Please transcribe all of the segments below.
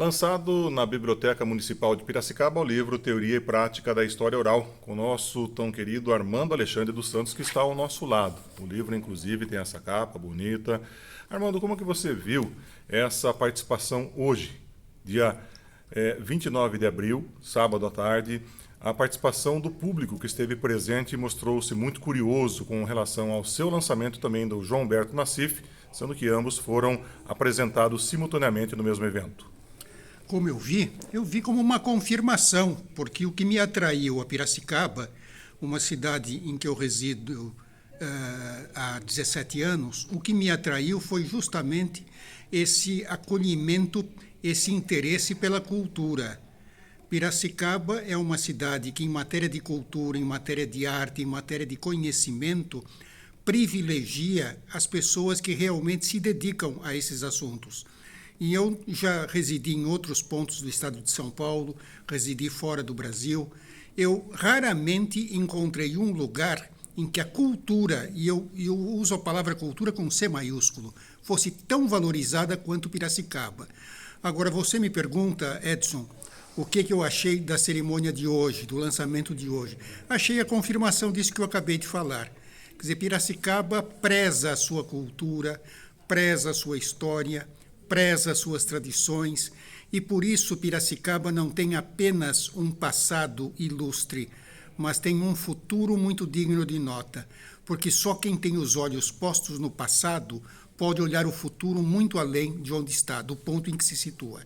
Lançado na Biblioteca Municipal de Piracicaba o livro Teoria e Prática da História Oral, com o nosso tão querido Armando Alexandre dos Santos, que está ao nosso lado. O livro, inclusive, tem essa capa bonita. Armando, como que você viu essa participação hoje, dia 29 de abril, sábado à tarde, a participação do público que esteve presente e mostrou-se muito curioso com relação ao seu lançamento também do João Humberto Nassif, sendo que ambos foram apresentados simultaneamente no mesmo evento? Como eu vi como uma confirmação, porque o que me atraiu a Piracicaba, uma cidade em que eu resido há 17 anos, o que me atraiu foi justamente esse acolhimento, esse interesse pela cultura. Piracicaba é uma cidade que, em matéria de cultura, em matéria de arte, em matéria de conhecimento, privilegia as pessoas que realmente se dedicam a esses assuntos. E eu já residi em outros pontos do estado de São Paulo, residi fora do Brasil. Eu raramente encontrei um lugar em que a cultura, e eu uso a palavra cultura com C maiúsculo, fosse tão valorizada quanto Piracicaba. Agora, você me pergunta, Edson, o que eu achei da cerimônia de hoje, do lançamento de hoje? Achei a confirmação disso que eu acabei de falar. Quer dizer, Piracicaba preza a sua cultura, preza a sua história, preza as suas tradições, e por isso Piracicaba não tem apenas um passado ilustre, mas tem um futuro muito digno de nota, porque só quem tem os olhos postos no passado pode olhar o futuro muito além de onde está, do ponto em que se situa.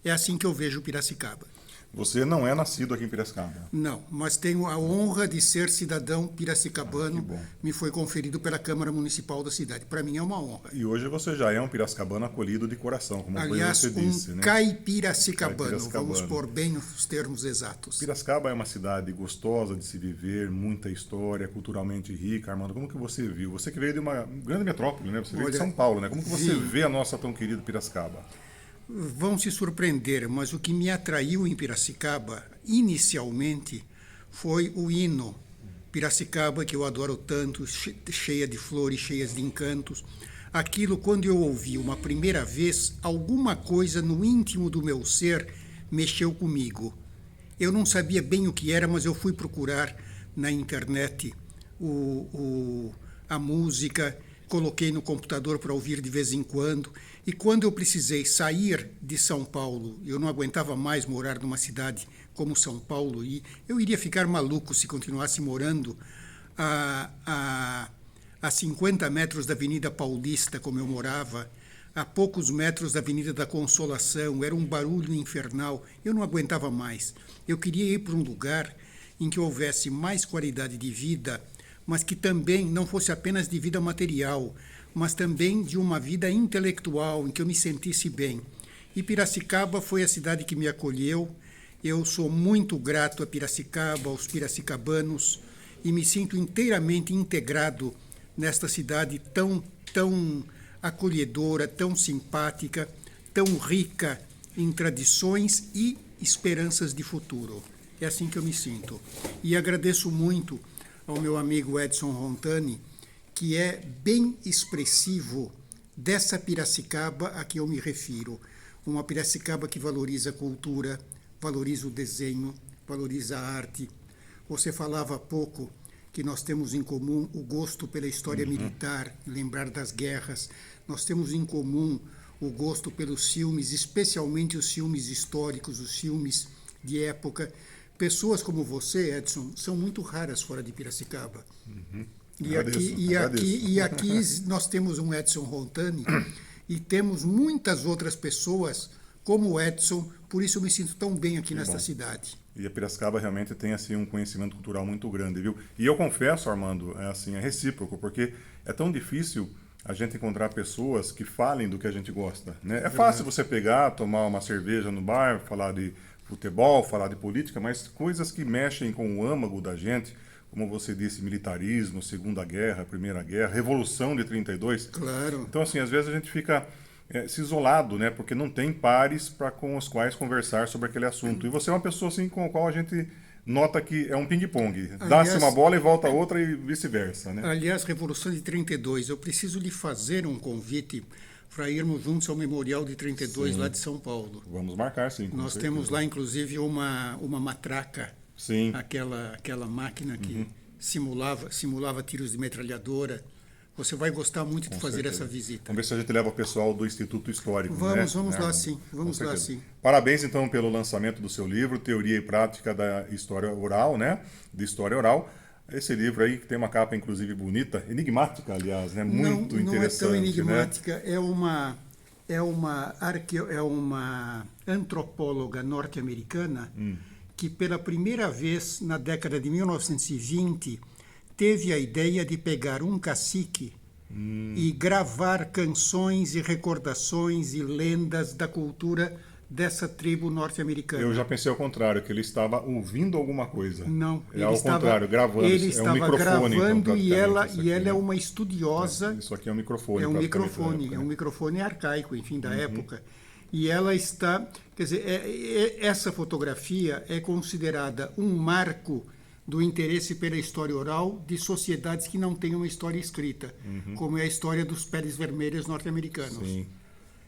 É assim que eu vejo Piracicaba. Você não é nascido aqui em Piracicaba? Não, mas tenho a honra de ser cidadão piracicabano. Que bom. Me foi conferido pela Câmara Municipal da cidade. Para mim é uma honra. E hoje você já é um piracicabano acolhido de coração, como Aliás, você disse, né? Caipiracicabano, vamos pôr bem os termos exatos. Piracicaba é uma cidade gostosa de se viver, muita história, culturalmente rica. Armando, como que você viu? Você que veio de uma grande metrópole, né? Você veio de São Paulo, né? Como que você vê a nossa tão querida Piracicaba? Vão se surpreender, mas o que me atraiu em Piracicaba, inicialmente, foi o hino. Piracicaba, que eu adoro tanto, cheia de flores, cheias de encantos. Aquilo, quando eu ouvi uma primeira vez, alguma coisa no íntimo do meu ser mexeu comigo. Eu não sabia bem o que era, mas eu fui procurar na internet a música, coloquei no computador para ouvir de vez em quando, e quando eu precisei sair de São Paulo, eu não aguentava mais morar numa cidade como São Paulo, e eu iria ficar maluco se continuasse morando a 50 metros da Avenida Paulista, como eu morava, a poucos metros da Avenida da Consolação. Era um barulho infernal, eu não aguentava mais. Eu queria ir para um lugar em que houvesse mais qualidade de vida, mas que também não fosse apenas de vida material, mas também de uma vida intelectual, em que eu me sentisse bem. E Piracicaba foi a cidade que me acolheu. Eu sou muito grato a Piracicaba, aos piracicabanos, e me sinto inteiramente integrado nesta cidade tão acolhedora, tão simpática, tão rica em tradições e esperanças de futuro. É assim que eu me sinto. E agradeço muito ao meu amigo Edson Rontani, que é bem expressivo dessa Piracicaba a que eu me refiro. Uma Piracicaba que valoriza a cultura, valoriza o desenho, valoriza a arte. Você falava há pouco que nós temos em comum o gosto pela história militar, lembrar das guerras. Nós temos em comum o gosto pelos filmes, especialmente os filmes históricos, os filmes de época. Pessoas como você, Edson, são muito raras fora de Piracicaba. E aqui nós temos um Edson Rontani e temos muitas outras pessoas como o Edson, por isso eu me sinto tão bem aqui nesta cidade. E a Piracicaba realmente tem assim um conhecimento cultural muito grande, viu? E eu confesso, Armando, é recíproco, porque é tão difícil a gente encontrar pessoas que falem do que a gente gosta, né? É fácil você pegar, tomar uma cerveja no bar, falar de futebol, falar de política, mas coisas que mexem com o âmago da gente, como você disse, militarismo, Segunda Guerra, Primeira Guerra, Revolução de 32. Claro. Então, assim, às vezes a gente fica se isolado, né? Porque não tem pares com os quais conversar sobre aquele assunto. E você é uma pessoa assim com a qual a gente nota que é um ping-pong. Dá-se uma bola e volta outra e vice-versa, né? Aliás, Revolução de 32, eu preciso lhe fazer um convite. para irmos juntos ao Memorial de 32 Sim. lá de São Paulo. Vamos marcar, sim. Com Nós certeza. temos lá, inclusive, uma matraca, Sim. aquela máquina que simulava tiros de metralhadora. Você vai gostar muito de fazer certeza. essa visita. Vamos ver se a gente leva o pessoal do Instituto Histórico. Vamos né? lá sim, vamos Com lá certeza. sim. Parabéns, então, pelo lançamento do seu livro, Teoria e Prática da História Oral, né? De História Oral. Esse livro aí, que tem uma capa, inclusive, bonita, enigmática, aliás, né? Muito interessante. Não é tão enigmática, né? é uma antropóloga norte-americana que, pela primeira vez, na década de 1920, teve a ideia de pegar um cacique e gravar canções e recordações e lendas da cultura dessa tribo norte-americana. Eu já pensei ao contrário, que ele estava ouvindo alguma coisa. Não, É ao contrário, gravando. Ele é um estava microfone, gravando então, e ela isso aqui, é né? uma estudiosa. Isso aqui é um microfone. É um praticamente, microfone, da época, é um né? microfone arcaico, enfim, da época. E ela está, quer dizer, essa fotografia é considerada um marco do interesse pela história oral de sociedades que não têm uma história escrita, como é a história dos peles vermelhas norte-americanos. Sim.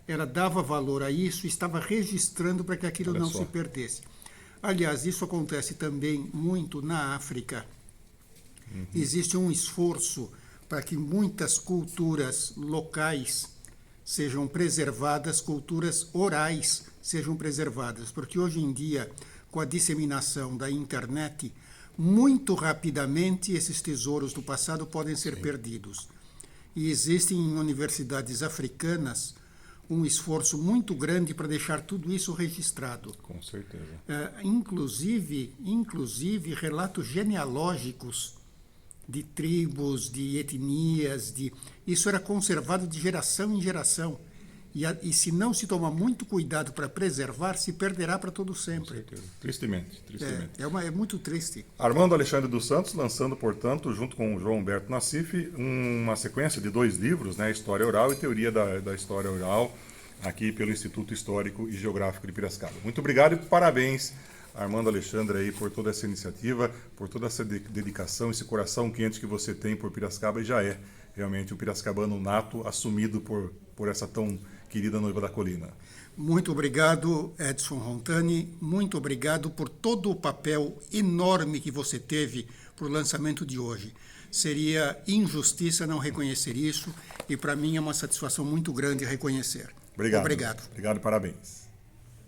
Ela dava valor a isso e estava registrando para que aquilo Olha não só. se perdesse. Aliás, isso acontece também muito na África. Existe um esforço para que muitas culturas locais sejam preservadas, culturas orais sejam preservadas, porque hoje em dia, com a disseminação da internet, muito rapidamente esses tesouros do passado podem ser perdidos. E existem em universidades africanas um esforço muito grande para deixar tudo isso registrado. Com certeza. Inclusive relatos genealógicos de tribos, de etnias, isso era conservado de geração em geração. E se não se tomar muito cuidado para preservar, se perderá para todo Com sempre. certeza. Tristemente. É muito triste. Armando Alexandre dos Santos, lançando, portanto, junto com o João Humberto Nassif, uma sequência de 2 livros, né? História Oral e Teoria da História Oral, aqui pelo Instituto Histórico e Geográfico de Piracicaba. Muito obrigado e parabéns, Armando Alexandre, aí, por toda essa iniciativa, por toda essa dedicação, esse coração quente que você tem por Piracicaba, e já é realmente um piracicabano nato, assumido por essa tão querida noiva da colina. Muito obrigado, Edson Rontani. Muito obrigado por todo o papel enorme que você teve para o lançamento de hoje. Seria injustiça não reconhecer isso e, para mim, é uma satisfação muito grande reconhecer. Obrigado. Obrigado. Obrigado e parabéns.